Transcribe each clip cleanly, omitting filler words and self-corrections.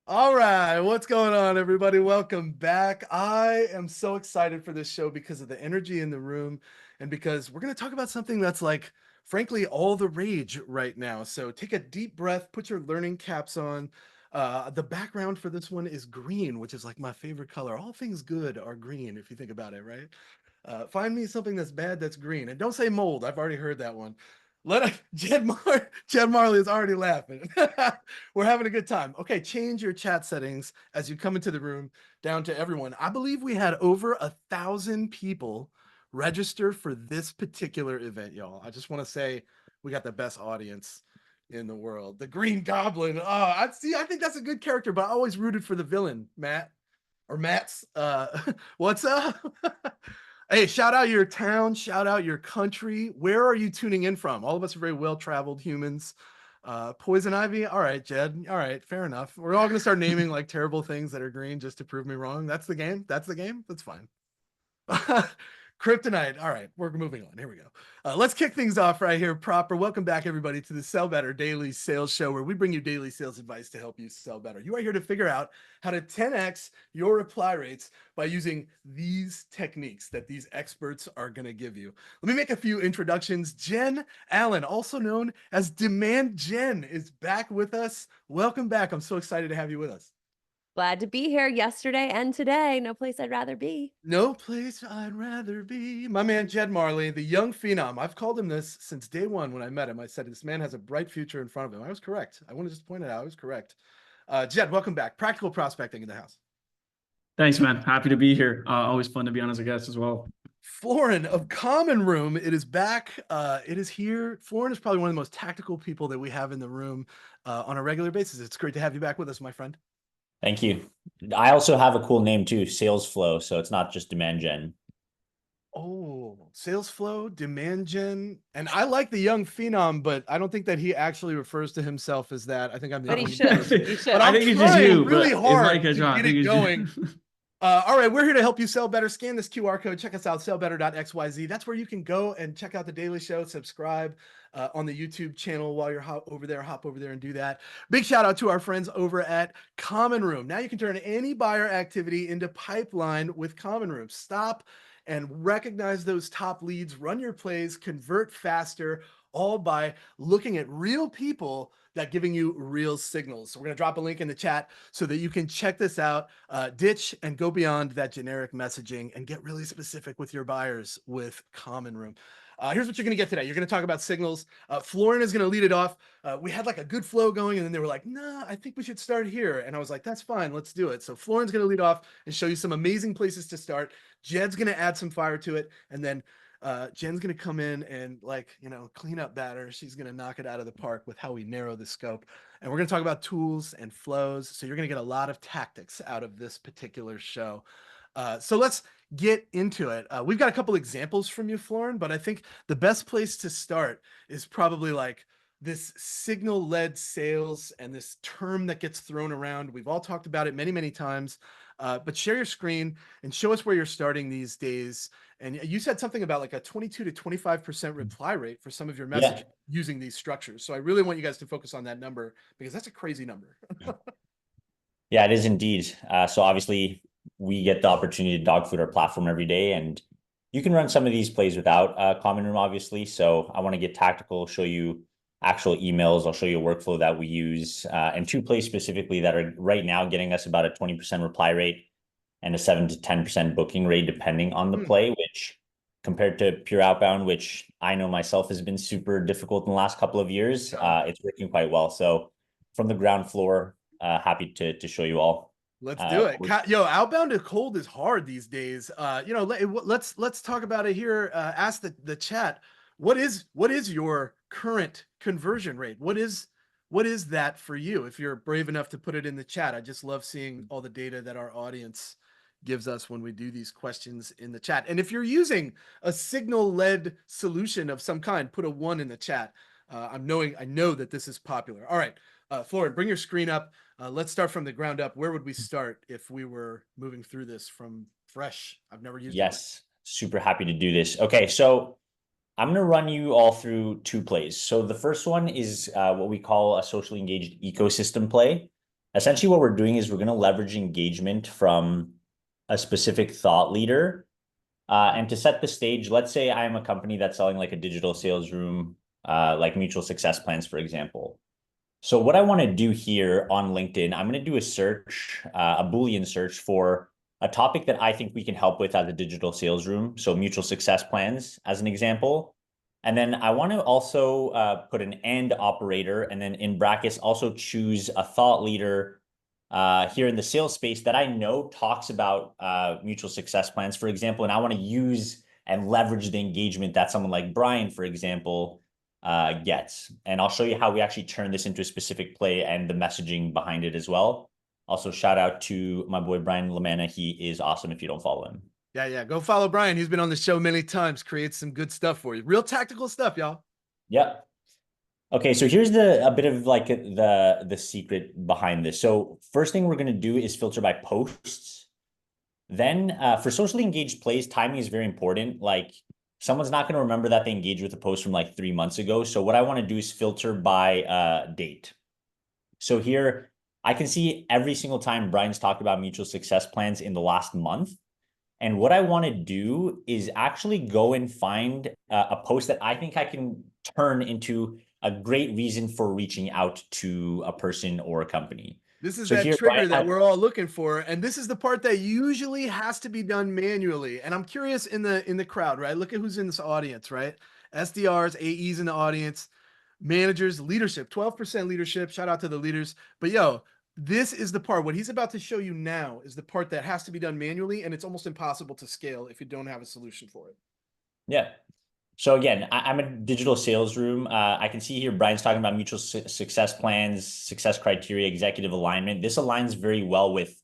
All right, what's going on, everybody? Welcome back. I am so excited for this show because of the energy in the room and because we're going to talk about something that's like, frankly, all the rage right now. So take a deep breath, put your learning caps on. The background for this one is green, which is like my favorite color. All things good are green, if you think about it, right? Find me something that's bad that's green. And don't say mold. I've already heard that one. Jed Mahrle is already laughing. We're having a good time. Okay, change your chat settings as you come into the room down to everyone. I believe we had over 1,000 people register for this particular event, y'all. I just want to say we got the best audience in the world. The Green Goblin. Oh, I see. I think that's a good character, but I always rooted for the villain, Matt or Matt's. What's up? Hey, shout out your town, shout out your country. Where are you tuning in from? All of us are very well-traveled humans. Poison ivy. All right, Jed. All right, fair enough. We're all gonna start naming like terrible things that are green just to prove me wrong. That's the game. That's the game. That's fine. Kryptonite. All right, we're moving on. Here we go. Let's kick things off right here proper. Welcome back, everybody, to the Sell Better Daily Sales Show, where we bring you daily sales advice to help you sell better. You are here to figure out how to 10x your reply rates by using these techniques that these experts are going to give you. Let me make a few introductions. Jen Allen, also known as Demand Jen, is back with us. Welcome back. I'm so excited to have you with us. Glad to be here yesterday and today. No place I'd rather be. No place I'd rather be. My man, Jed Mahrle, the young phenom. I've called him this since day one when I met him. I said, this man has a bright future in front of him. I was correct. I want to just point it out. I was correct. Jed, welcome back. Practical prospecting in the house. Thanks, man. Happy to be here. Always fun to be on as a guest as well. Florin of Common Room, it is back. It is here. Florin is probably one of the most tactical people that we have in the room on a regular basis. It's great to have you back with us, my friend. Thank you. I also have a cool name too, Sales Flow. So it's not just demand gen. Oh, sales flow, demand gen. And I like the young phenom, but I don't think that he actually refers to himself as that. I think I'm the But he only should. person. He should. But I I'm think it's just trying you, really but hard it's like to John. get it going. All right, we're here to help you sell better. Scan this QR code. Check us out, sellbetter.xyz. That's where you can go and check out the Daily Show. Subscribe on the YouTube channel while you're over there. Hop over there and do that. Big shout out to our friends over at Common Room. Now you can turn any buyer activity into pipeline with Common Room. Stop and recognize those top leads, run your plays, convert faster, all by looking at real people that giving you real signals. So we're going to drop a link in the chat so that you can check this out, ditch and go beyond that generic messaging and get really specific with your buyers with Common Room. Here's what you're going to get today. You're going to talk about signals. Florin is going to lead it off. We had like a good flow going, and then they were like, nah, I think we should start here. And I was like, that's fine. Let's do it. So Florin's going to lead off and show you some amazing places to start. Jed's going to add some fire to it. And then Jen's going to come in and clean up batter. She's going to knock it out of the park with how we narrow the scope. And we're going to talk about tools and flows. So you're going to get a lot of tactics out of this particular show. So let's get into it. We've got a couple examples from you, Florin, but I think the best place to start is probably like this signal-led sales and this term that gets thrown around. We've all talked about it many, many times, but share your screen and show us where you're starting these days. And you said something about like a 22 to 25% reply rate for some of your message using these structures. So I really want you guys to focus on that number because that's a crazy number. Yeah, it is indeed. So obviously we get the opportunity to dog food our platform every day, and you can run some of these plays without Common Room, obviously. So I want to get tactical, show you actual emails. I'll show you a workflow that we use and two plays specifically that are right now getting us about a 20% reply rate and a 7 to 10% booking rate, depending on the play, which compared to pure outbound, which I know myself has been super difficult in the last couple of years, it's working quite well. So from the ground floor, happy to show you all. Let's do it. Yo, outbound to cold is hard these days. Let's talk about it here. Ask the chat. What is your current conversion rate? What is that for you? If you're brave enough to put it in the chat, I just love seeing all the data that our audience gives us when we do these questions in the chat. And if you're using a signal-led solution of some kind, put a 1 in the chat. I know that this is popular. All right, Florin, bring your screen up. Let's start from the ground up. Where would we start if we were moving through this from fresh? I've never used it. Yes, super happy to do this. Okay, so I'm going to run you all through two plays. So the first one is what we call a socially engaged ecosystem play. essentially what we're doing is we're going to leverage engagement from a specific thought leader. And to set the stage, let's say I'm a company that's selling like a digital sales room, like mutual success plans, for example. So what I want to do here on LinkedIn, I'm going to do a search, a Boolean search for a topic that I think we can help with as a digital sales room. So mutual success plans as an example. And then I want to also put an and operator, and then in brackets also choose a thought leader here in the sales space that I know talks about mutual success plans, for example, and I want to use and leverage the engagement that someone like Brian, for example, gets. And I'll show you how we actually turn this into a specific play and the messaging behind it as well. Also, shout out to my boy Brian Lamanna. He is awesome if you don't follow him. Yeah. Go follow Brian. He's been on the show many times, creates some good stuff for you. Real tactical stuff, y'all. Yep. Okay, so here's a bit of like the secret behind this. So first thing we're going to do is filter by posts. Then for socially engaged plays, timing is very important. Like someone's not going to remember that they engaged with a post from like 3 months ago. So what I want to do is filter by date. So here I can see every single time Brian's talked about mutual success plans in the last month. And what I want to do is actually go and find a post that I think I can turn into a great reason for reaching out to a person or a company. This is So that here, trigger Brian, that we're all looking for, and this is the part that usually has to be done manually. And I'm curious in the crowd, right? Look at who's in this audience, right? SDRs, AEs in the audience, managers, leadership, 12% leadership. Shout out to the leaders. But yo, this is the part. What he's about to show you now is the part that has to be done manually, and it's almost impossible to scale if you don't have a solution for it. Yeah. So again, I'm a digital sales room. I can see here Brian's talking about mutual success plans, success criteria, executive alignment. This aligns very well with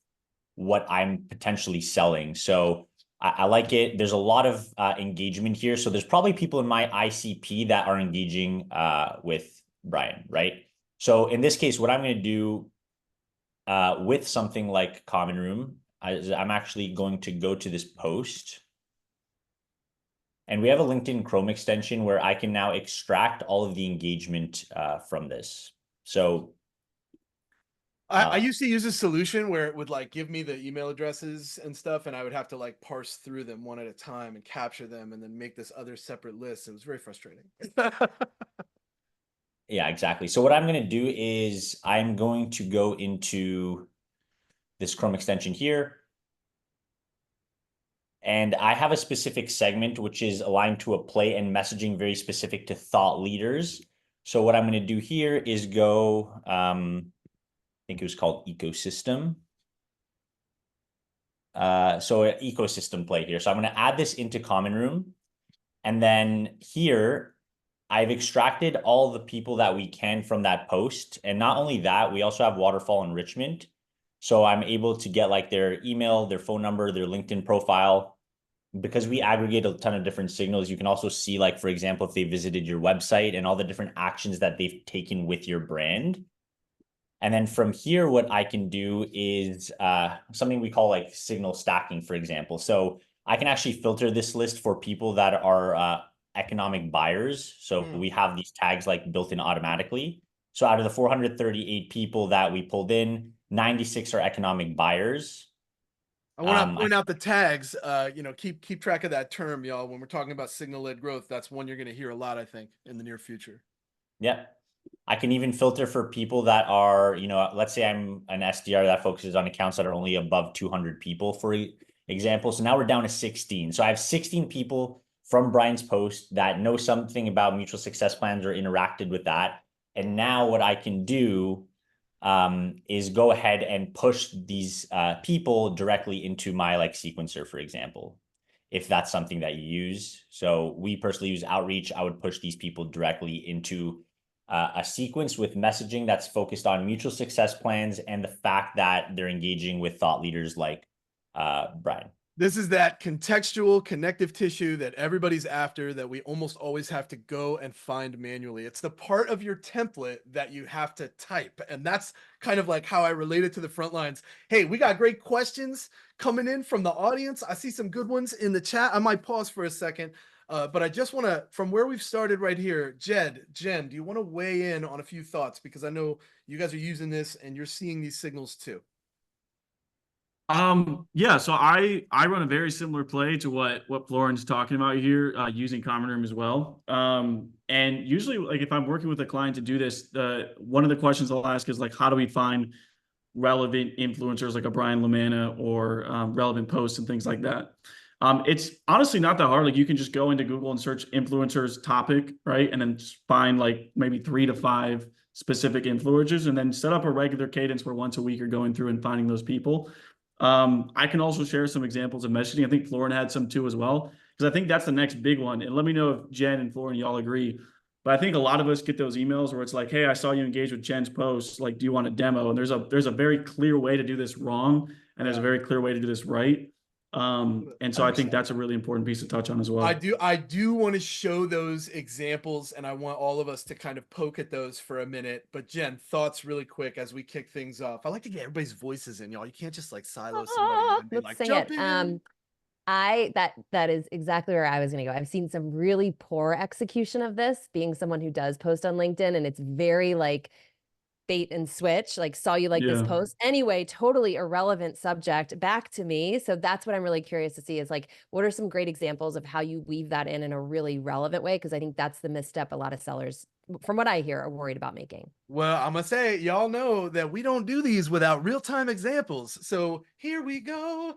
what I'm potentially selling. So I like it. There's a lot of engagement here. So there's probably people in my ICP that are engaging with Brian, right? So in this case, what I'm going to do with something like Common Room, I'm actually going to go to this post. And we have a LinkedIn Chrome extension where I can now extract all of the engagement from this. So I used to use a solution where it would like give me the email addresses and stuff, and I would have to like parse through them one at a time and capture them and then make this other separate list. It was very frustrating. yeah, exactly. So what I'm going to do is I'm going to go into this Chrome extension here. And I have a specific segment which is aligned to a play and messaging very specific to thought leaders. So what I'm going to do here is go, I think it was called ecosystem. So an ecosystem play here. So I'm going to add this into Common Room. And then here, I've extracted all the people that we can from that post. And not only that, we also have waterfall enrichment. So I'm able to get like their email, their phone number, their LinkedIn profile. Because we aggregate a ton of different signals, you can also see, like, for example, if they visited your website and all the different actions that they've taken with your brand. And then from here, what I can do is something we call like signal stacking, for example. So I can actually filter this list for people that are economic buyers. So we have these tags like built in automatically. So out of the 438 people that we pulled in, 96 are economic buyers. I want to point out the tags. Keep track of that term, y'all. When we're talking about signal-led growth, that's one you're going to hear a lot, I think, in the near future. Yeah. I can even filter for people that are, let's say I'm an SDR that focuses on accounts that are only above 200 people, for example. So now we're down to 16. So I have 16 people from Brian's post that know something about mutual success plans or interacted with that. And now what I can do is go ahead and push these people directly into my like sequencer, for example, if that's something that you use. So we personally use outreach. I would push these people directly into a sequence with messaging that's focused on mutual success plans and the fact that they're engaging with thought leaders like Brian. This is that contextual connective tissue that everybody's after, that we almost always have to go and find manually. It's the part of your template that you have to type. And that's kind of like how I relate it to the front lines. Hey, we got great questions coming in from the audience. I see some good ones in the chat. I might pause for a second. But I just want to, from where we've started right here, Jed, Jen, do you want to weigh in on a few thoughts? Because I know you guys are using this and you're seeing these signals too. Yeah, so I run a very similar play to what Florin's talking about here, using Common Room as well. And usually, like if I'm working with a client to do this, one of the questions I'll ask is like, how do we find relevant influencers like a Brian Lamanna or relevant posts and things like that? It's honestly not that hard. Like you can just go into Google and search influencers topic, right? And then just find like maybe 3 to 5 specific influencers and then set up a regular cadence where once a week you're going through and finding those people. I can also share some examples of messaging. I think Florin had some too as well, because I think that's the next big one. And let me know if Jen and Florin, y'all agree. But I think a lot of us get those emails where it's like, hey, I saw you engage with Jen's post. Like, do you want a demo? And there's a very clear way to do this wrong. And there's a very clear way to do this right. And so I think that's a really important piece to touch on as well. I do want to show those examples, and I want all of us to kind of poke at those for a minute. But Jen, thoughts really quick as we kick things off. I like to get everybody's voices in, y'all. You can't just like silo somebody and be Let's like, sing jump it. in. That is exactly where I was going to go. I've seen some really poor execution of this, being someone who does post on LinkedIn, and it's very like bait and switch, like saw you like this post anyway, totally irrelevant subject back to me. So that's what I'm really curious to see is like, what are some great examples of how you weave that in a really relevant way? Because I think that's the misstep a lot of sellers, from what I hear, are worried about making. Well, I'm gonna say, y'all know that we don't do these without real-time examples. So here we go.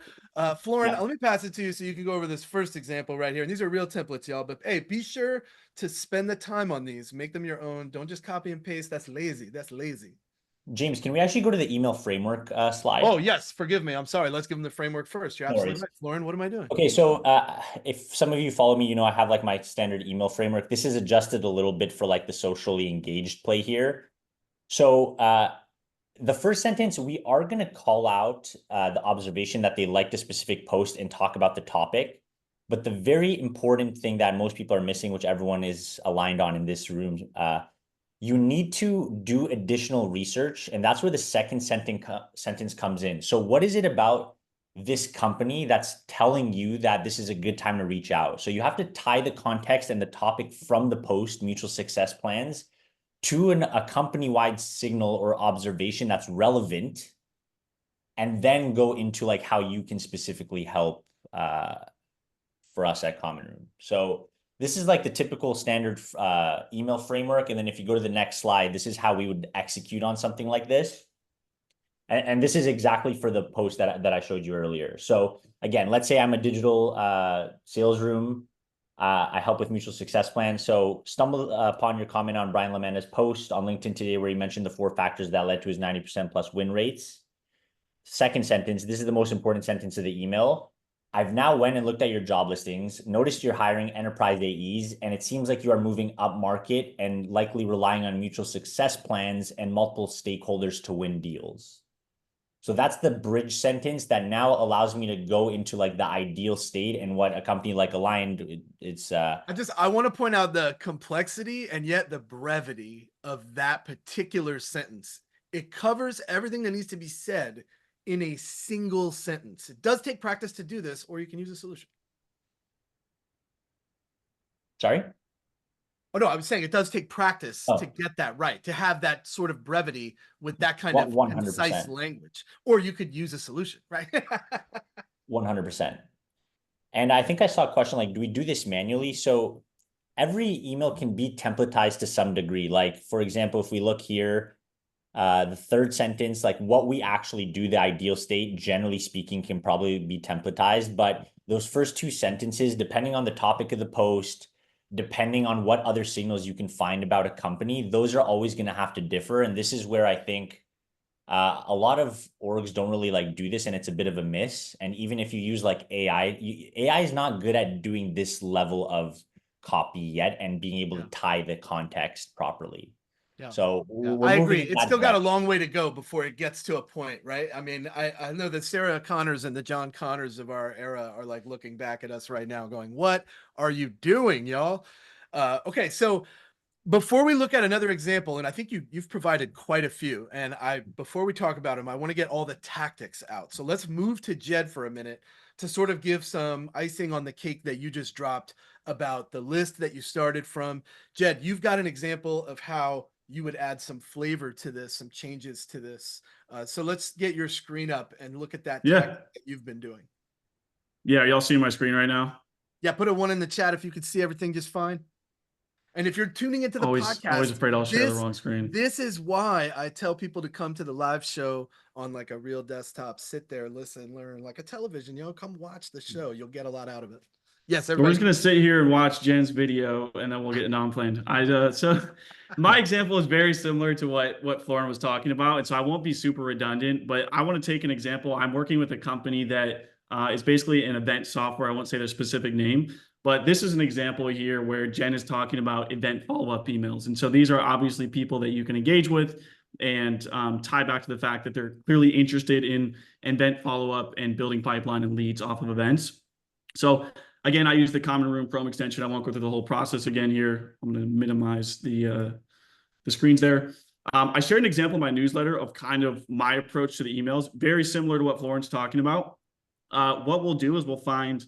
Florin, let me pass it to you so you can go over this first example right here. And these are real templates, y'all. But hey, be sure to spend the time on these. Make them your own. Don't just copy and paste. That's lazy. That's lazy. James, can we actually go to the email framework slide? Oh, yes. Forgive me. I'm sorry. Let's give them the framework first. You're absolutely right. Florin, what am I doing? Okay, so if some of you follow me, you know I have like my standard email framework. This is adjusted a little bit for like the socially engaged play here. So the first sentence, we are going to call out the observation that they liked a specific post and talk about the topic. But the very important thing that most people are missing, which everyone is aligned on in this room, you need to do additional research. And that's where the second sentence comes in. So what is it about this company that's telling you that this is a good time to reach out? So you have to tie the context and the topic from the post mutual success plans to a company-wide signal or observation that's relevant, and then go into like how you can specifically help for us at Common Room. So this is like the typical standard email framework. And then if you go to the next slide, this is how we would execute on something like this. And this is exactly for the post that I showed you earlier. So again, let's say I'm a digital sales room. I help with mutual success plans. So stumble upon your comment on Brian Lamanna's post on LinkedIn today, where he mentioned the 4 factors that led to his 90% plus win rates. Second sentence, this is the most important sentence of the email. I've now went and looked at your job listings, noticed you're hiring enterprise AEs, and it seems like you are moving up market and likely relying on mutual success plans and multiple stakeholders to win deals. So that's the bridge sentence that now allows me to go into like the ideal state and what a company like Aligned, it's I want to point out the complexity and yet the brevity of that particular sentence. It covers everything that needs to be said in a single sentence. It does take practice to do this, or you can use a solution. Sorry? Oh, no, I was saying it does take practice to get that right, to have that sort of brevity with that kind of 100%. concise language, or you could use a solution, right? 100%. And I think I saw a question like, do we do this manually? So every email can be templatized to some degree. Like, for example, if we look here, the third sentence, like what we actually do, the ideal state, generally speaking, can probably be templatized. But those first 2 sentences, depending on the topic of the post, depending on what other signals you can find about a company, those are always going to have to differ. And this is where I think a lot of orgs don't really like do this, and it's a bit of a miss. And even if you use like AI, AI is not good at doing this level of copy yet and being able to tie the context properly. Yeah. So I agree. It's still got a long way to go before it gets to a point, right? I mean, I know that Sarah Connors and the John Connors of our era are like looking back at us right now going, what are you doing, y'all? Okay, so before we look at another example, and I think you've provided quite a few, and before we talk about them, I want to get all the tactics out. So let's move to Jed for a minute, to sort of give some icing on the cake that you just dropped about the list that you started from, Jed, you've got an example of how you would add some flavor to this, some changes to this. So let's get your screen up and look at that Yeah. tech that you've been doing. Yeah. Y'all see my screen right now? Yeah, put a 1 in the chat if you could see everything just fine. And if you're tuning into the Always podcast, afraid I'll share the wrong screen. this is why I tell people to come to the live show on like a real desktop, sit there, listen, learn, like a television, come watch the show. You'll get a lot out of it. Yes, We're just gonna sit here and watch Jen's video, and then we'll get non-planned. So my example is very similar to what Florin was talking about, and so I won't be super redundant. But I want to take an example. I'm working with a company that is basically an event software. I won't say their specific name, but this is an example here where Jen is talking about event follow-up emails, and so these are obviously people that you can engage with and tie back to the fact that they're clearly interested in event follow-up and building pipeline and leads off of events. So again, I use the Common Room Chrome extension. I won't go through the whole process again here. I'm going to minimize the screens there. I shared an example in my newsletter of kind of my approach to the emails, very similar to what Florin's talking about. What we'll do is we'll find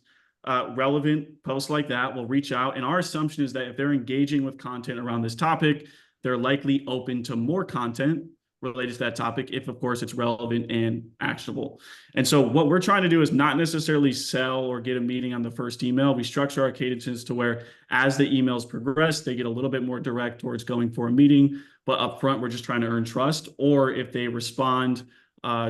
relevant posts like that. We'll reach out. And our assumption is that if they're engaging with content around this topic, they're likely open to more content related to that topic, if of course it's relevant and actionable. And so what we're trying to do is not necessarily sell or get a meeting on the first email. We structure our cadences to where as the emails progress, they get a little bit more direct towards going for a meeting, but upfront, we're just trying to earn trust. Or if they respond,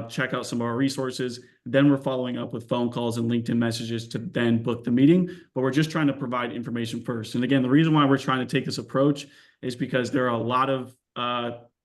check out some of our resources, then we're following up with phone calls and LinkedIn messages to then book the meeting. But we're just trying to provide information first. And again, the reason why we're trying to take this approach is because there are a lot of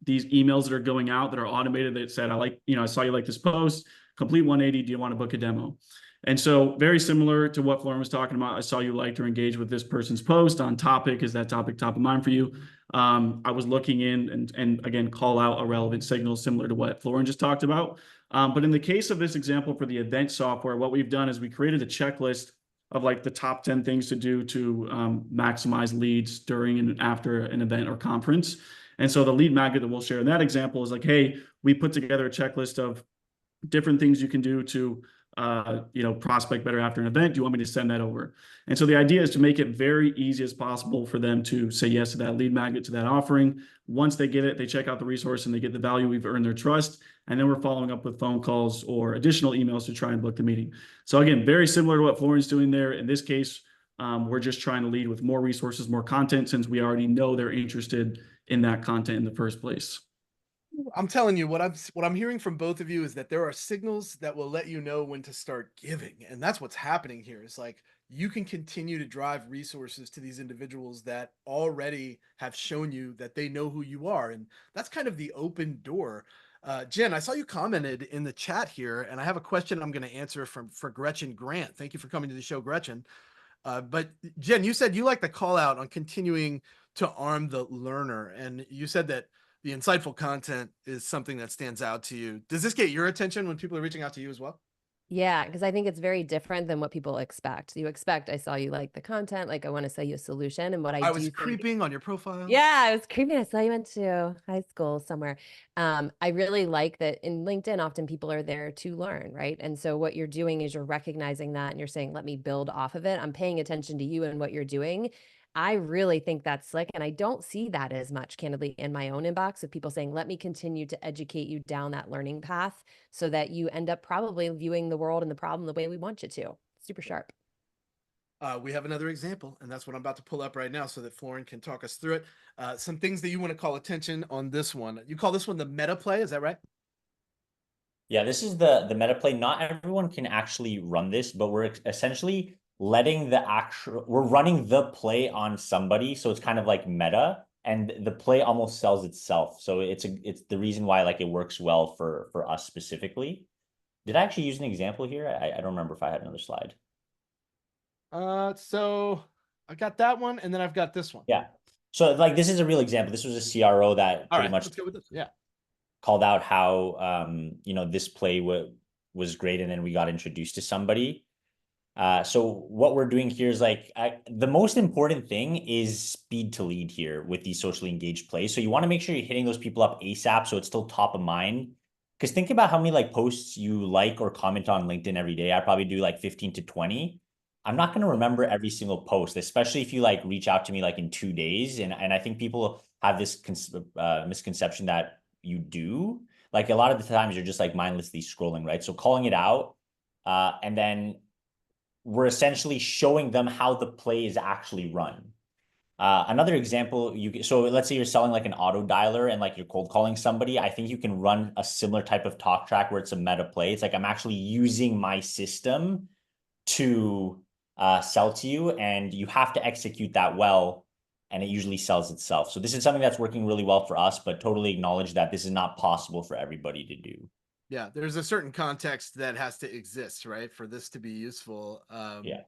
these emails that are going out that are automated that said, I saw you like this post, complete 180. Do you want to book a demo? And so very similar to what Florin was talking about, I saw you liked or engaged with this person's post on topic. Is that topic top of mind for you? I was looking in and again, call out a relevant signal similar to what Florin just talked about. But in the case of this example for the event software, what we've done is we created a checklist of like the top 10 things to do to maximize leads during and after an event or conference. And so the lead magnet that we'll share in that example is like, hey, we put together a checklist of different things you can do to prospect better after an event. Do you want me to send that over? And so the idea is to make it very easy as possible for them to say yes to that lead magnet, to that offering. Once they get it, they check out the resource and they get the value, we've earned their trust. And then we're following up with phone calls or additional emails to try and book the meeting. So again, very similar to what Florin's doing there. In this case, we're just trying to lead with more resources, more content, since we already know they're interested in that content in the first place. I'm telling you, what I'm hearing from both of you is that there are signals that will let you know when to start giving. And that's what's happening here. It's like you can continue to drive resources to these individuals that already have shown you that they know who you are. And that's kind of the open door. Jen, I saw you commented in the chat here, and I have a question I'm going to answer for Gretchen Grant. Thank you for coming to the show, Gretchen. But Jen, you said you like the call out on continuing to arm the learner. And you said that the insightful content is something that stands out to you. Does this get your attention when people are reaching out to you as well? Yeah, because I think it's very different than what people expect. You expect, I saw you like the content, like I want to sell you a solution. And what I was creeping on your profile. Yeah, I was creeping. I saw you went to high school somewhere. I really like that in LinkedIn, often people are there to learn, right? And so what you're doing is you're recognizing that and you're saying, let me build off of it. I'm paying attention to you and what you're doing. I really think that's slick. And I don't see that as much, candidly, in my own inbox of people saying, let me continue to educate you down that learning path so that you end up probably viewing the world and the problem the way we want you to. Super sharp. We have another example, and that's what I'm about to pull up right now so that Florin can talk us through it. Some things that you want to call attention on this one. You call this one the meta play, is that right? Yeah, this is the meta play. Not everyone can actually run this, but we're essentially letting we're running the play on somebody. So it's kind of like meta, and the play almost sells itself. So it's the reason why like it works well for us specifically. Did I actually use an example here? I don't remember if I had another slide. So I got that one, and then I've got this one. Yeah. So like this is a real example. This was a CRO that pretty much let's go with this. Yeah. Called out how this play was great, and then we got introduced to somebody. So what we're doing here is like the most important thing is speed to lead here with these socially engaged plays. So you want to make sure you're hitting those people up ASAP, so it's still top of mind. Because think about how many like posts you like or comment on LinkedIn every day. I probably do like 15 to 20. I'm not going to remember every single post, especially if you like reach out to me like in 2 days. And I think people have this misconception that you do. Like a lot of the times you're just like mindlessly scrolling, right? So calling it out, and then we're essentially showing them how the play is actually run. Another example, so let's say you're selling like an auto dialer and like you're cold calling somebody. I think you can run a similar type of talk track where it's a meta play. It's like I'm actually using my system to sell to you, and you have to execute that well, and it usually sells itself. So this is something that's working really well for us, but totally acknowledge that this is not possible for everybody to do. Yeah, there's a certain context that has to exist, right, for this to be useful. Yeah.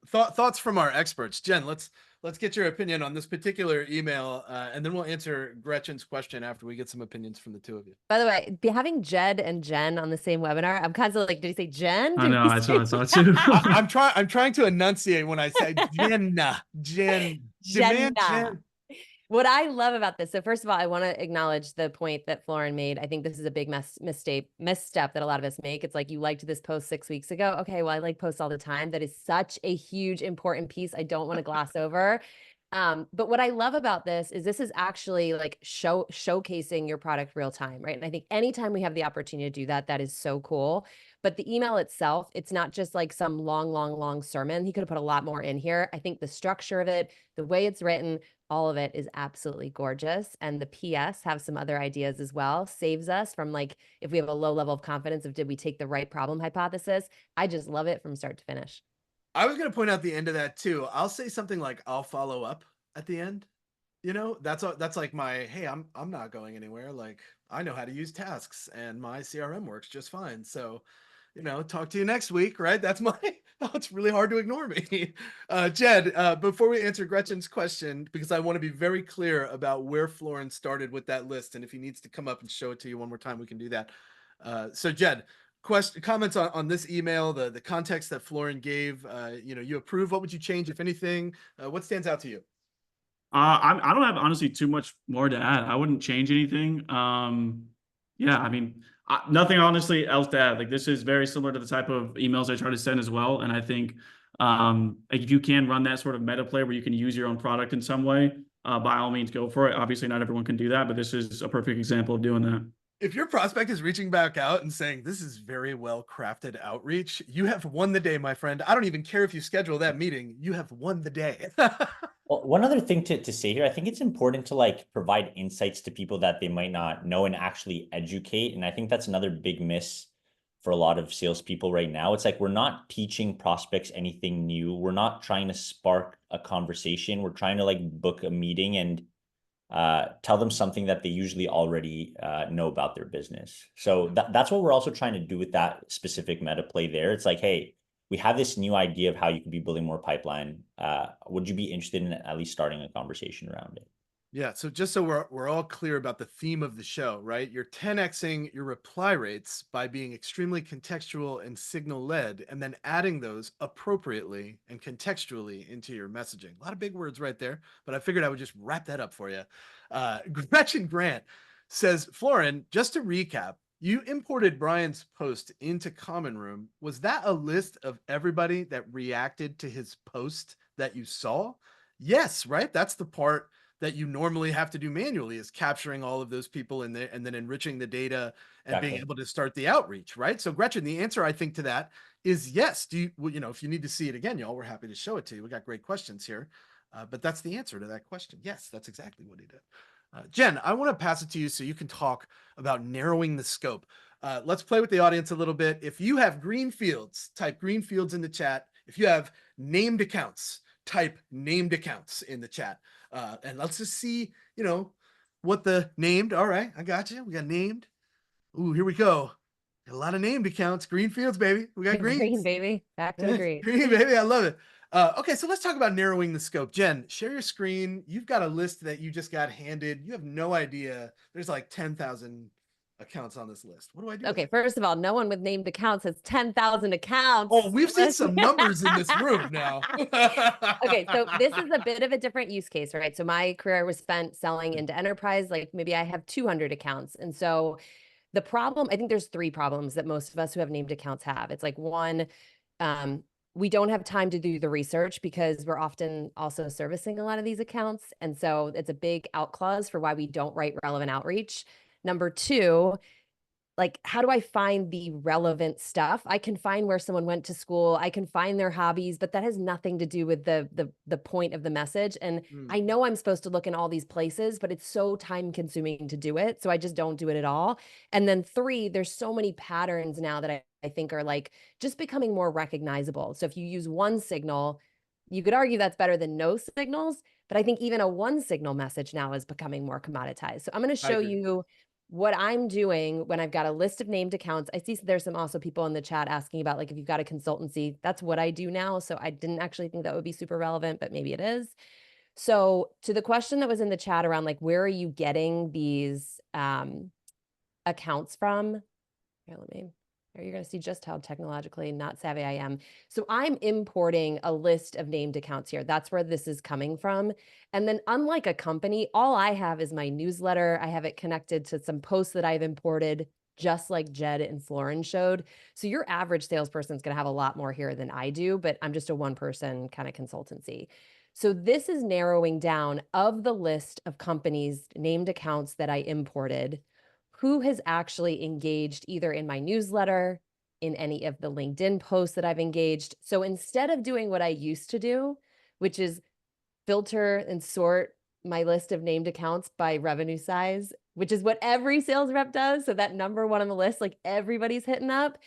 Thoughts from our experts. Jen, let's get your opinion on this particular email, and then we'll answer Gretchen's question after we get some opinions from the two of you. By the way, having Jed and Jen on the same webinar, I'm kind of like, did he say Jen? I know, I saw it too. I'm trying to enunciate when I say Jenna. Jen. Jenna. What I love about this, so first of all, I want to acknowledge the point that Florin made. I think this is a big misstep that a lot of us make. It's like, you liked this post 6 weeks ago. Okay, well, I like posts all the time. That is such a huge, important piece I don't want to gloss over. But what I love about this is actually like showcasing your product real time, right? And I think anytime we have the opportunity to do that, that is so cool. But the email itself, it's not just like some long sermon. He could have put a lot more in here. I think the structure of it, the way it's written, all of it is absolutely gorgeous. And the PS have some other ideas as well. Saves us from like, if we have a low level of confidence of did we take the right problem hypothesis. I just love it from start to finish. I was going to point out the end of that too. I'll say something like, I'll follow up at the end. You know, that's like my, hey, I'm not going anywhere. Like, I know how to use tasks and my CRM works just fine. So, you know, talk to you next week, right? That's my, oh, it's really hard to ignore me. Jed, before we answer Gretchen's question, because I want to be very clear about where Florin started with that list. And if he needs to come up and show it to you one more time, we can do that. So Jed, comments on this email, the context that Florin gave, you know, you approve. What would you change, if anything? What stands out to you? I don't have honestly too much more to add. I wouldn't change anything. Yeah, I mean, nothing honestly else to add. Like, this is very similar to the type of emails I try to send as well. And I think like if you can run that sort of meta play where you can use your own product in some way, by all means, go for it. Obviously, not everyone can do that, but this is a perfect example of doing that. If your prospect is reaching back out and saying, this is very well crafted outreach, you have won the day, my friend. I don't even care if you schedule that meeting. You have won the day. Well, one other thing to say here, I think it's important to like provide insights to people that they might not know and actually educate. And I think that's another big miss for a lot of salespeople right now. It's like, we're not teaching prospects anything new. We're not trying to spark a conversation. We're trying to like book a meeting and tell them something that they usually already know about their business. So that's what we're also trying to do with that specific meta play there. It's like, hey, we have this new idea of how you could be building more pipeline. Would you be interested in at least starting a conversation around it? Yeah. So just so we're all clear about the theme of the show, right? You're 10xing your reply rates by being extremely contextual and signal led, and then adding those appropriately and contextually into your messaging. A lot of big words right there, but I figured I would just wrap that up for you. Gretchen Grant says, Florin, just to recap, you imported Brian's post into Common Room. Was that a list of everybody that reacted to his post that you saw? Yes, right? That's the part that you normally have to do manually, is capturing all of those people in there and then enriching the data and being able to start the outreach, right? So Gretchen, the answer I think to that is yes. Do you, well, you know, if you need to see it again, y'all, we're happy to show it to you. We got great questions here, but that's the answer to that question. Yes, that's exactly what he did. Jen, I want to pass it to you so you can talk about narrowing the scope. Let's play with the audience a little bit. If you have green fields, type green fields in the chat. If you have named accounts, type named accounts in the chat. And let's just see, you know, what the named. All right, I got you. We got named. Ooh, here we go. Got a lot of named accounts. Green fields, baby. We got green. Green, baby. Back to the green. Green, baby. I love it. Okay, so let's talk about narrowing the scope. Jen, share your screen. You've got a list that you just got handed. You have no idea. There's like 10,000 accounts on this list. What do I do? Okay, first of all, no one with named accounts has 10,000 accounts. Oh, we've seen some numbers in this room now. Okay, so this is a bit of a different use case, right? So my career was spent selling into enterprise. Like maybe I have 200 accounts. And so The problem, I think there's 3 problems that most of us who have named accounts have. It's like, one, we don't have time to do the research because we're often also servicing a lot of these accounts. And so it's a big out clause for why we don't write relevant outreach. Number 2, like, how do I find the relevant stuff? I can find where someone went to school. I can find their hobbies, but that has nothing to do with the point of the message. And I know I'm supposed to look in all these places, but it's so time consuming to do it. So I just don't do it at all. And then 3, there's so many patterns now that I think are like just becoming more recognizable. So if you use one signal, you could argue that's better than no signals, but I think even a one signal message now is becoming more commoditized. So I'm going to show you what I'm doing when I've got a list of named accounts. I see there's some also people in the chat asking about, like, if you've got a consultancy, that's what I do now. So I didn't actually think that would be super relevant, but maybe it is. So to the question that was in the chat around, like, where are you getting these accounts from? Here, you're going to see just how technologically not savvy I am. So I'm importing a list of named accounts here. That's where this is coming from. And then, unlike a company, all I have is my newsletter. I have it connected to some posts that I've imported, just like Jed and Florin showed. So your average salesperson is going to have a lot more here than I do, but I'm just a one-person kind of consultancy. So this is narrowing down of the list of companies, named accounts that I imported, who has actually engaged either in my newsletter, in any of the LinkedIn posts that I've engaged. So instead of doing what I used to do, which is filter and sort my list of named accounts by revenue size, which is what every sales rep does. So that number 1 on the list, like, everybody's hitting up.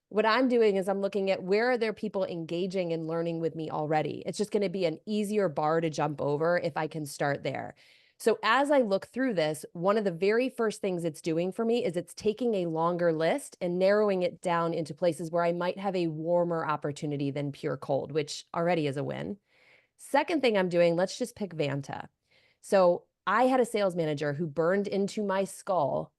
What I'm doing is I'm looking at where are there people engaging and learning with me already. It's just going to be an easier bar to jump over if I can start there. So as I look through this, one of the very first things it's doing for me is it's taking a longer list and narrowing it down into places where I might have a warmer opportunity than pure cold, which already is a win. Second thing I'm doing, let's just pick Vanta. So I had a sales manager who burned into my skull.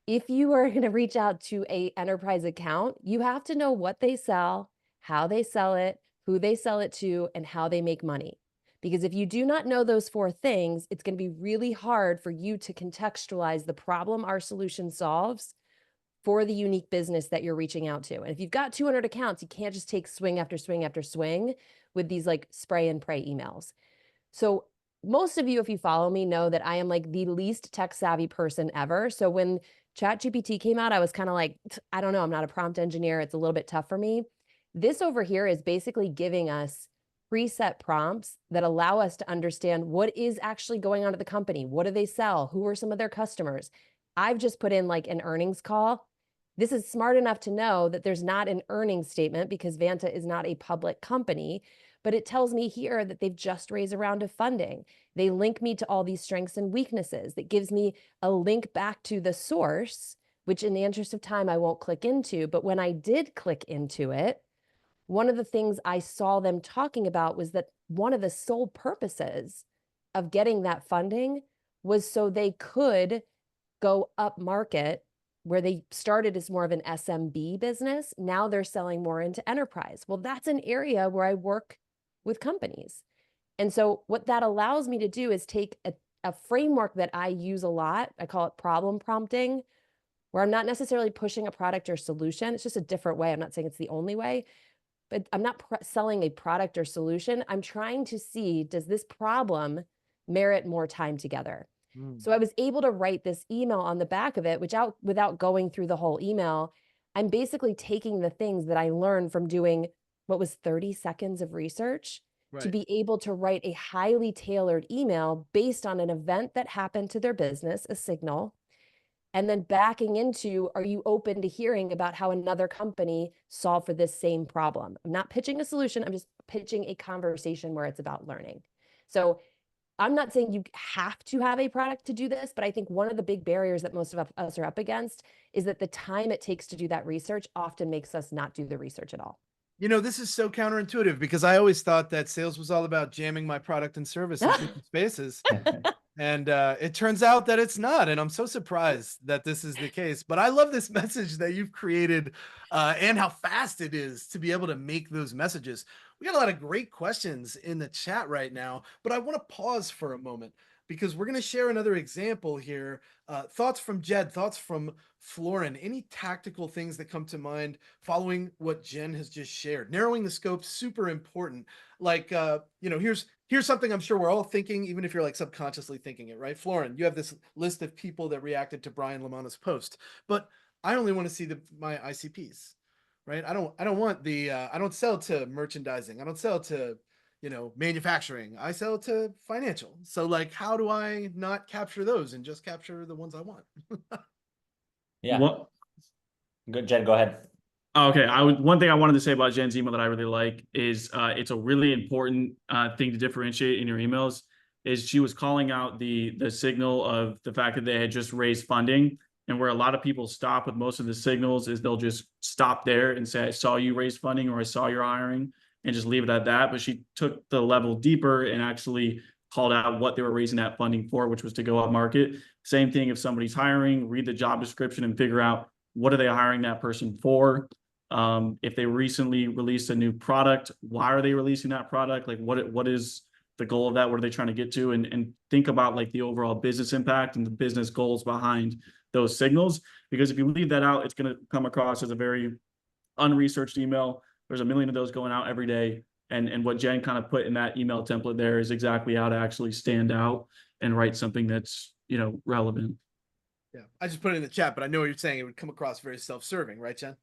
If you are going to reach out to an enterprise account, you have to know what they sell, how they sell it, who they sell it to, and how they make money. Because if you do not know those 4 things, it's going to be really hard for you to contextualize the problem our solution solves for the unique business that you're reaching out to. And if you've got 200 accounts, you can't just take swing after swing after swing with these, like, spray and pray emails. So most of you, if you follow me, know that I am, like, the least tech savvy person ever. So when ChatGPT came out, I was kind of like, I don't know, I'm not a prompt engineer. It's a little bit tough for me. This over here is basically giving us preset prompts that allow us to understand what is actually going on at the company. What do they sell? Who are some of their customers? I've just put in, like, an earnings call. This is smart enough to know that there's not an earnings statement because Vanta is not a public company, but it tells me here that they've just raised a round of funding. They link me to all these strengths and weaknesses. That gives me a link back to the source, which in the interest of time, I won't click into. But when I did click into it, one of the things I saw them talking about was that one of the sole purposes of getting that funding was so they could go up market, where they started as more of an SMB business. Now they're selling more into enterprise. Well, that's an area where I work with companies. And so what that allows me to do is take a framework that I use a lot. I call it problem prompting, where I'm not necessarily pushing a product or solution. It's just a different way. I'm not saying it's the only way, but I'm not selling a product or solution. I'm trying to see, does this problem merit more time together? So I was able to write this email on the back of it, which without going through the whole email, I'm basically taking the things that I learned from doing what was 30 seconds of research to be able to write a highly tailored email based on an event that happened to their business, a signal, and then backing into, are you open to hearing about how another company solved for this same problem? I'm not pitching a solution. I'm just pitching a conversation where it's about learning. So I'm not saying you have to have a product to do this, but I think one of the big barriers that most of us are up against is that the time it takes to do that research often makes us not do the research at all. You know, this is so counterintuitive because I always thought that sales was all about jamming my product and service in people's spaces. And it turns out that it's not. And I'm so surprised that this is the case. But I love this message that you've created and how fast it is to be able to make those messages. We got a lot of great questions in the chat right now, but I want to pause for a moment because we're going to share another example here. Thoughts from Jed, thoughts from Florin, any tactical things that come to mind following what Jen has just shared. Narrowing the scope, super important. Like, here's something I'm sure we're all thinking, even if you're like subconsciously thinking it, right? Florin, you have this list of people that reacted to Brian Lamanna's post, but I only want to see my ICPs, right? I don't want I don't sell to merchandising. I don't sell to, manufacturing. I sell to financial. So like, how do I not capture those and just capture the ones I want? Yeah. What? Good, Jed, go ahead. Okay, one thing I wanted to say about Jen's email that I really like is it's a really important thing to differentiate in your emails. Is she was calling out the signal of the fact that they had just raised funding, and where a lot of people stop with most of the signals is they'll just stop there and say, I saw you raise funding, or I saw your hiring, and just leave it at that. But she took the level deeper and actually called out what they were raising that funding for, which was to go up market. Same thing if somebody's hiring, read the job description and figure out what are they hiring that person for. If they recently released a new product, why are they releasing that product? Like what is the goal of that? What are they trying to get to? And think about like the overall business impact and the business goals behind those signals. Because if you leave that out, it's going to come across as a very unresearched email. There's a million of those going out every day. And what Jen kind of put in that email template there is exactly how to actually stand out and write something that's, relevant. Yeah. I just put it in the chat, but I know what you're saying. It would come across very self-serving, right, Jen?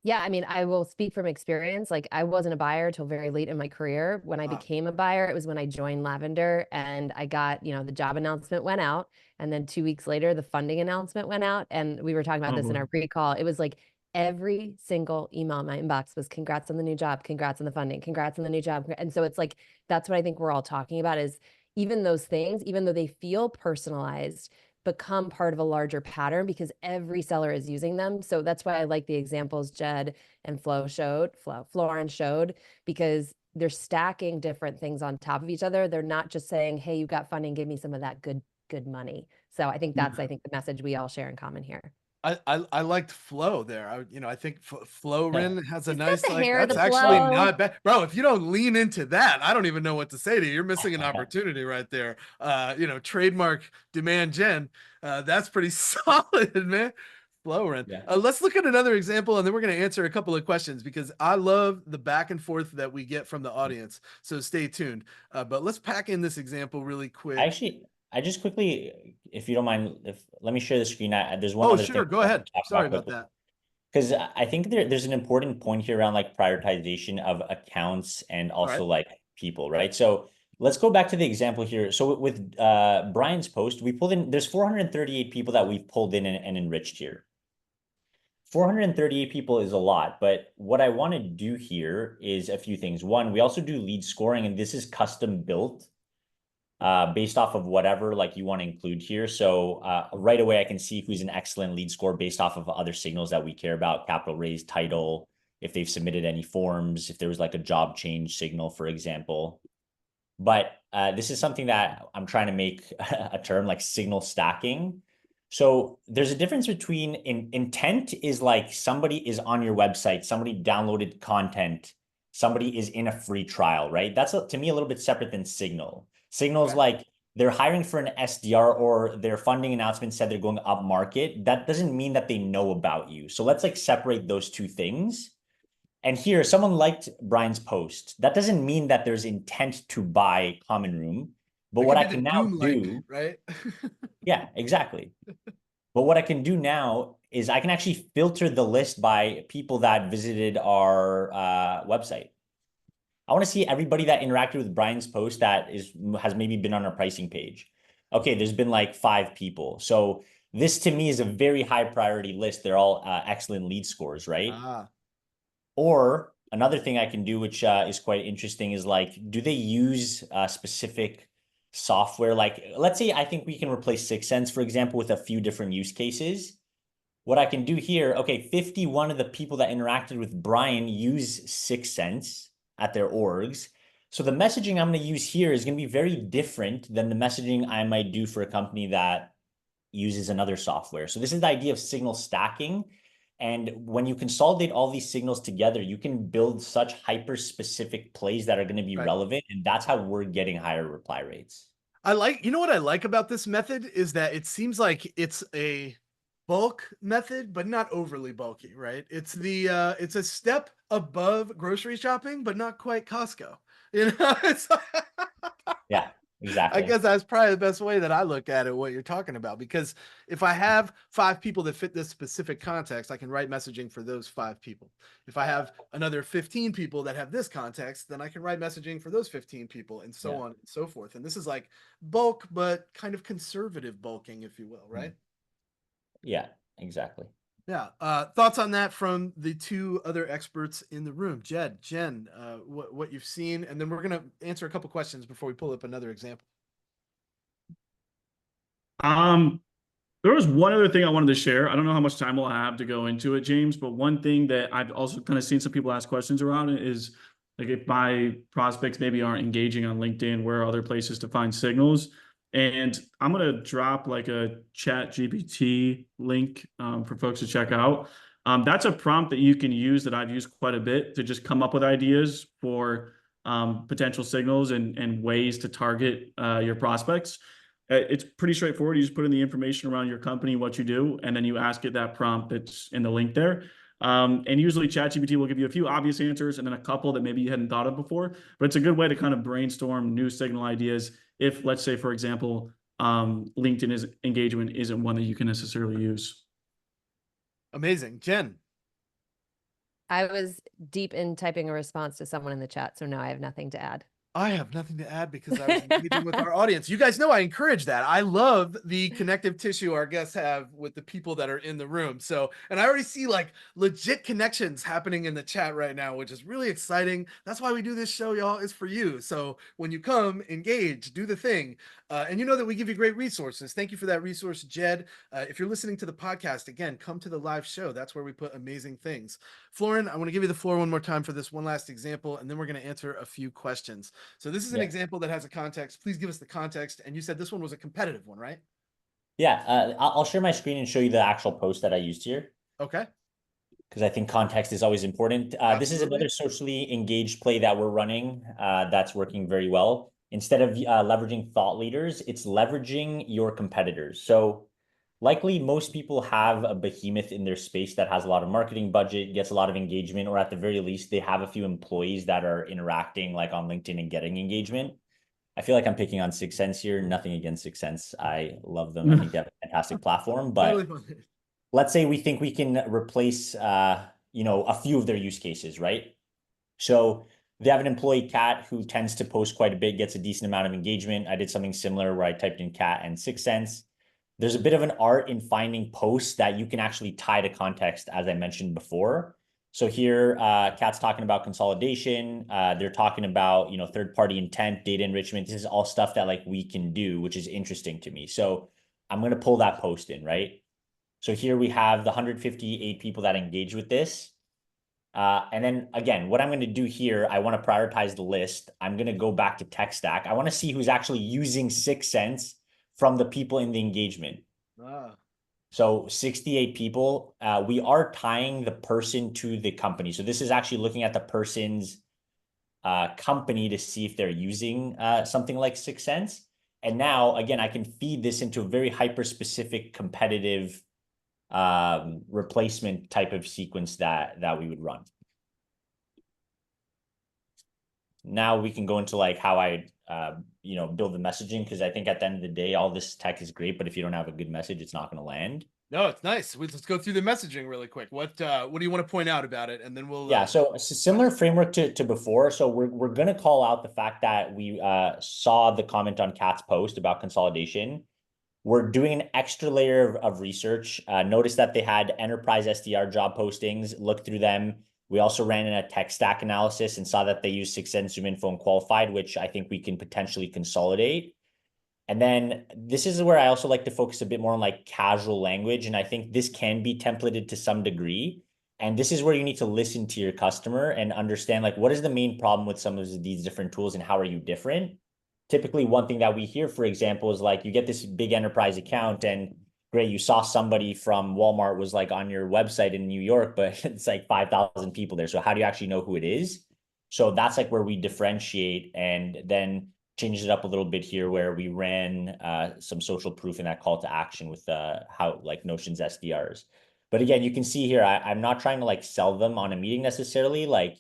Yeah, I mean, I will speak from experience. Like, I wasn't a buyer till very late in my career. When I became a buyer, it was when I joined Lavender, and I got, the job announcement went out, and then 2 weeks later, the funding announcement went out, and we were talking about this in our pre-call. It was like every single email in my inbox was congrats on the new job, congrats on the funding, congrats on the new job. And so it's like, that's what I think we're all talking about, is even those things, even though they feel personalized, become part of a larger pattern because every seller is using them. So that's why I like the examples Jed and Florin showed, because they're stacking different things on top of each other. They're not just saying, hey, you got funding, give me some of that good money. So I think that's, the message we all share in common here. I liked Flo there. I think Florin has a nice, the hair, that's the actually flow. not bad. Bro, if you don't lean into that, I don't even know what to say to you. You're missing an opportunity right there. Trademark demand Jen. That's pretty solid, man. Florin. Yeah. Let's look at another example, and then we're going to answer a couple of questions because I love the back and forth that we get from the audience. So stay tuned. But let's pack in this example really quick. I just quickly, if you don't mind, let me share the screen. There's one other thing. Oh, sure. Go ahead. Sorry about that. Because I think there's an important point here around like prioritization of accounts and also like people, right? So let's go back to the example here. So with Brian's post, we pulled in, there's 438 people that we've pulled in and enriched here. 438 people is a lot, but what I want to do here is a few things. One, we also do lead scoring, and this is custom built based off of whatever like you want to include here. So right away, I can see who's an excellent lead score based off of other signals that we care about: capital raise, title, if they've submitted any forms, if there was like a job change signal, for example. But this is something that I'm trying to make a term, like signal stacking. So there's a difference between intent is like somebody is on your website, somebody downloaded content, somebody is in a free trial, right? That's to me a little bit separate than signal. Signals like they're hiring for an SDR or their funding announcement said they're going up market. That doesn't mean that they know about you. So let's like separate those two things. And here, someone liked Brian's post. That doesn't mean that there's intent to buy Common Room. But what I can now do, right? Yeah, exactly. But what I can do now is I can actually filter the list by people that visited our website. I want to see everybody that interacted with Brian's post that has maybe been on our pricing page. Okay, there's been like 5 people. So this to me is a very high priority list. They're all excellent lead scores, right? Or another thing I can do, which is quite interesting, is like, do they use specific software? Like, let's say I think we can replace 6 Sense, for example, with a few different use cases. What I can do here, okay, 51 of the people that interacted with Brian use 6 Sense at their orgs. So the messaging I'm going to use here is going to be very different than the messaging I might do for a company that uses another software. So this is the idea of signal stacking. And when you consolidate all these signals together, you can build such hyper-specific plays that are going to be relevant. And that's how we're getting higher reply rates. You know what I like about this method is that it seems like it's a bulk method, but not overly bulky, right? It's a step above grocery shopping, but not quite Costco. You know, Yeah, I exactly. guess that's probably the best way that I look at it, what you're talking about. Because if I have 5 people that fit this specific context, I can write messaging for those 5 people. If I have another 15 people that have this context, then I can write messaging for those 15 people, and so Yeah. on and so forth. And this is like bulk, but kind of conservative bulking, if you will, right? Yeah, exactly. Yeah. Thoughts on that from the 2 other experts in the room, Jed, Jen, what you've seen, and then we're gonna answer a couple questions before we pull up another example. There was one other thing I wanted to share. I don't know how much time we'll have to go into it, James, but one thing that I've also kind of seen some people ask questions around it is like if my prospects maybe aren't engaging on LinkedIn, where are other places to find signals? And I'm going to drop like a chat GPT link for folks to check out. That's a prompt that you can use that I've used quite a bit to just come up with ideas for potential signals and ways to target your prospects. It's pretty straightforward. You just put in the information around your company, what you do, and then you ask it that prompt that's in the link there. And usually ChatGPT will give you a few obvious answers and then a couple that maybe you hadn't thought of before. But it's a good way to kind of brainstorm new signal ideas. If, let's say, for example, LinkedIn engagement isn't one that you can necessarily use. Amazing. Jen. I was deep in typing a response to someone in the chat, so no, I have nothing to add. I have nothing to add because I was engaging with our audience. You guys know I encourage that. I love the connective tissue our guests have with the people that are in the room. So, and I already see like legit connections happening in the chat right now, which is really exciting. That's why we do this show, y'all, is for you. So when you come, engage, do the thing. And you know that we give you great resources. Thank you for that resource, Jed. If you're listening to the podcast, again, come to the live show. That's where we put amazing things. Florin, I want to give you the floor one more time for this one last example, and then we're going to answer a few questions. So this is an example that has a context. Please give us the context. And you said this one was a competitive one, right? Yeah, I'll share my screen and show you the actual post that I used here. Okay. Because I think context is always important. This is another socially engaged play that we're running that's working very well. Instead of leveraging thought leaders, it's leveraging your competitors. So likely most people have a behemoth in their space that has a lot of marketing budget, gets a lot of engagement, or at the very least, they have a few employees that are interacting like on LinkedIn and getting engagement. I feel like I'm picking on 6 Sense here. Nothing against 6 Sense. I love them. I think they have a fantastic platform. But let's say we think we can replace, a few of their use cases, right? So they have an employee cat who tends to post quite a bit, gets a decent amount of engagement. I did something similar where I typed in cat and 6 Sense. There's a bit of an art in finding posts that you can actually tie to context, as I mentioned before. So here, Kat's talking about consolidation. They're talking about, third-party intent, data enrichment. This is all stuff that like we can do, which is interesting to me. So I'm going to pull that post in, right? So here we have the 158 people that engage with this. And then again, what I'm going to do here, I want to prioritize the list. I'm going to go back to tech stack. I want to see who's actually using 6 Sense from the people in the engagement. So 68 people, we are tying the person to the company. So this is actually looking at the person's company to see if they're using something like 6 Sense. And now, again, I can feed this into a very hyper-specific competitive replacement type of sequence that we would run. Now we can go into like how I build the messaging, because I think at the end of the day, all this tech is great, but if you don't have a good message, it's not going to land. No, it's nice. Let's go through the messaging really quick. What do you want to point out about it? And then we'll so it's a similar framework to before. So we're going to call out the fact that we saw the comment on Kat's post about consolidation. We're doing an extra layer of research. Notice that they had enterprise SDR job postings, looked through them. We also ran in a tech stack analysis and saw that they use 6 Sense, ZoomInfo, and Qualified, which I think we can potentially consolidate. And then this is where I also like to focus a bit more on like casual language. And I think this can be templated to some degree. And this is where you need to listen to your customer and understand like what is the main problem with some of these different tools and how are you different? Typically, one thing that we hear, for example, is like you get this big enterprise account and great, you saw somebody from Walmart was like on your website in New York, but it's like 5,000 people there. So how do you actually know who it is? So that's like where we differentiate. And then changed it up a little bit here where we ran some social proof in that call to action with how like Notion's SDRs. But again, you can see here, I'm not trying to like sell them on a meeting necessarily. Like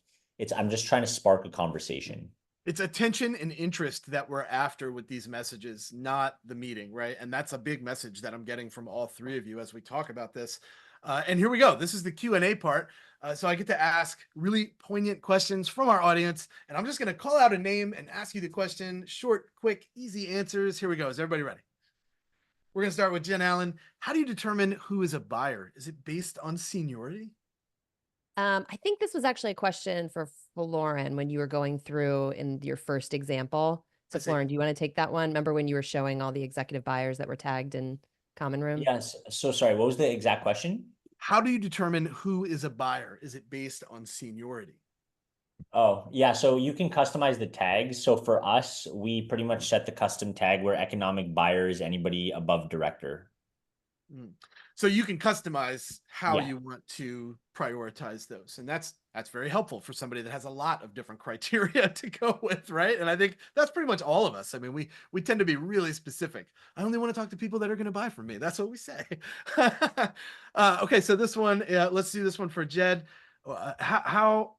I'm just trying to spark a conversation. It's attention and interest that we're after with these messages, not the meeting, right? And that's a big message that I'm getting from all three of you as we talk about this. And here we go. This is the Q&A part. So I get to ask really poignant questions from our audience. And I'm just going to call out a name and ask you the question. Short, quick, easy answers. Here we go. Is everybody ready? We're going to start with Jen Allen. How do you determine who is a buyer? Is it based on seniority? I think this was actually a question for Florin when you were going through in your first example. So Florin, do you want to take that one? Remember when you were showing all the executive buyers that were tagged in common room? Yes. So sorry, what was the exact question? How do you determine who is a buyer? Is it based on seniority? Oh, yeah. So you can customize the tags. So for us, we pretty much set the custom tag where economic buyer is anybody above director. So you can customize how Yeah. you want to prioritize those. And that's very helpful for somebody that has a lot of different criteria to go with, right? And I think that's pretty much all of us. I mean, we tend to be really specific. I only want to talk to people that are going to buy from me. That's what we say. Okay, so this one, let's do this one for Jed. How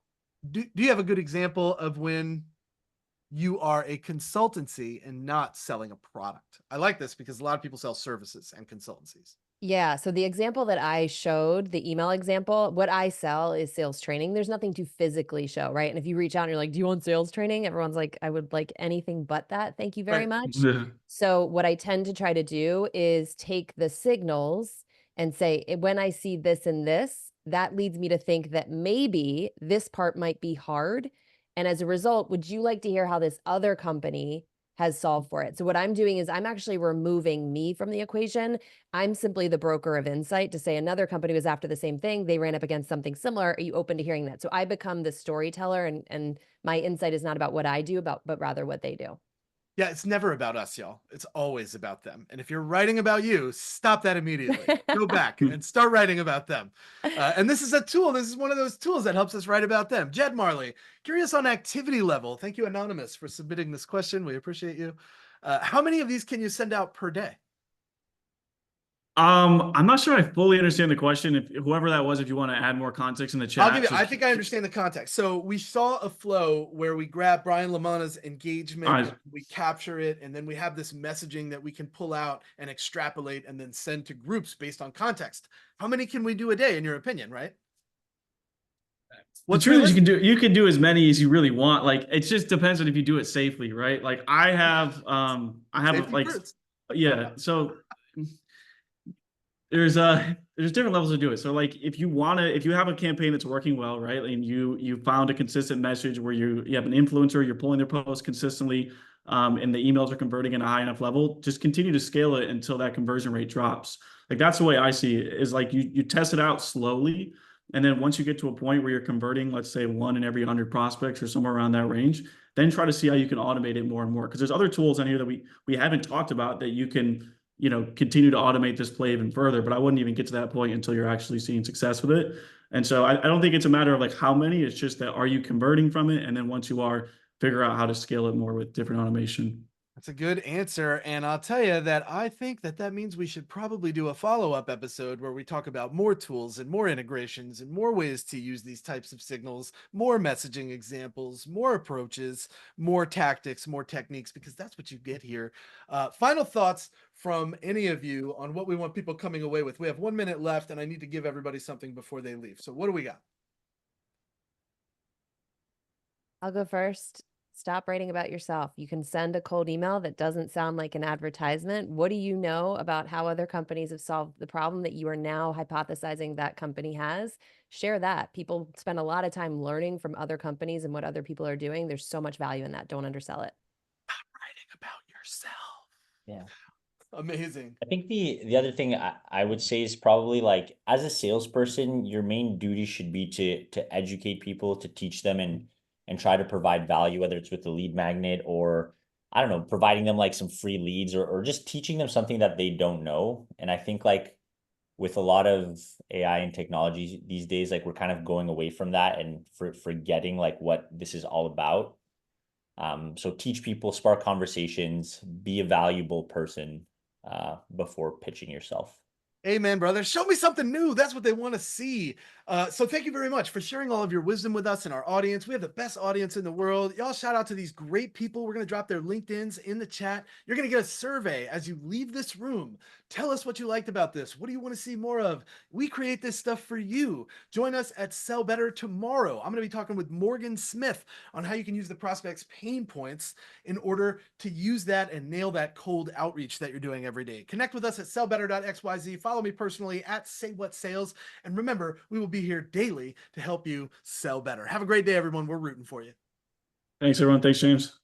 do you have a good example of when you are a consultancy and not selling a product? I like this because a lot of people sell services and consultancies. Yeah. So the example that I showed, the email example, what I sell is sales training. There's nothing to physically show, right? And if you reach out and you're like, do you want sales training? Everyone's like, I would like anything but that. Thank you very much. Yeah. So what I tend to try to do is take the signals and say, when I see this and this, that leads me to think that maybe this part might be hard. And as a result, would you like to hear how this other company has solved for it? So what I'm doing is I'm actually removing me from the equation. I'm simply the broker of insight to say another company was after the same thing. They ran up against something similar. Are you open to hearing that? So I become the storyteller, and my insight is not about what I do, but rather what they do. Yeah, it's never about us, y'all. It's always about them. And if you're writing about you, stop that immediately. Go back and start writing about them. And this is a tool. This is one of those tools that helps us write about them. Jed Mahrle, curious on activity level. Thank you, Anonymous, for submitting this question. We appreciate you. How many of these can you send out per day? I'm not sure I fully understand the question. If whoever that was, if you want to add more context in the chat. I'll give you, I think I understand the context. So we saw a flow where we grab Brian Lamana's engagement, and we capture it, and then we have this messaging that we can pull out and extrapolate and then send to groups based on context. How many can we do a day, in your opinion, right? The truth is you can do as many as you really want. Like, it just depends on if you do it safely, right? Like I have like, yeah. So there's different levels to do it. So like if you have a campaign that's working well, right? And you found a consistent message where you have an influencer, you're pulling their posts consistently, and the emails are converting at a high enough level, just continue to scale it until that conversion rate drops. Like that's the way I see it, is like you test it out slowly. And then once you get to a point where you're converting, let's say 1 in every 100 prospects or somewhere around that range, then try to see how you can automate it more and more. Because there's other tools on here that we haven't talked about that you can, continue to automate this play even further. But I wouldn't even get to that point until you're actually seeing success with it. And so I don't think it's a matter of like how many, it's just that are you converting from it? And then once you are, figure out how to scale it more with different automation. That's a good answer. And I'll tell you that I think that means we should probably do a follow-up episode where we talk about more tools and more integrations and more ways to use these types of signals, more messaging examples, more approaches, more tactics, more techniques, because that's what you get here. Final thoughts from any of you on what we want people coming away with. We have 1 minute left and I need to give everybody something before they leave. So what do we got? I'll go first. Stop writing about yourself. You can send a cold email that doesn't sound like an advertisement. What do you know about how other companies have solved the problem that you are now hypothesizing that company has? Share that. People spend a lot of time learning from other companies and what other people are doing. There's so much value in that. Don't undersell it. Stop writing about yourself. Yeah. Amazing. I think the other thing I would say is probably like, as a salesperson, your main duty should be to educate people, to teach them and try to provide value, whether it's with the lead magnet or, I don't know, providing them like some free leads or just teaching them something that they don't know. And I think like with a lot of AI and technology these days, like we're kind of going away from that and forgetting like what this is all about. So teach people, spark conversations, be a valuable person before pitching yourself. Amen, brother. Show me something new. That's what they want to see. So thank you very much for sharing all of your wisdom with us and our audience. We have the best audience in the world. Y'all shout out to these great people. We're going to drop their LinkedIns in the chat. You're going to get a survey as you leave this room. Tell us what you liked about this. What do you want to see more of? We create this stuff for you. Join us at Sell Better tomorrow. I'm going to be talking with Morgan Smith on how you can use the prospect's pain points in order to use that and nail that cold outreach that you're doing every day. Connect with us at sellbetter.xyz. Follow me personally at Say What Sales. And remember, we will be here daily to help you sell better. Have a great day, everyone. We're rooting for you. Thanks, everyone. Thanks, James.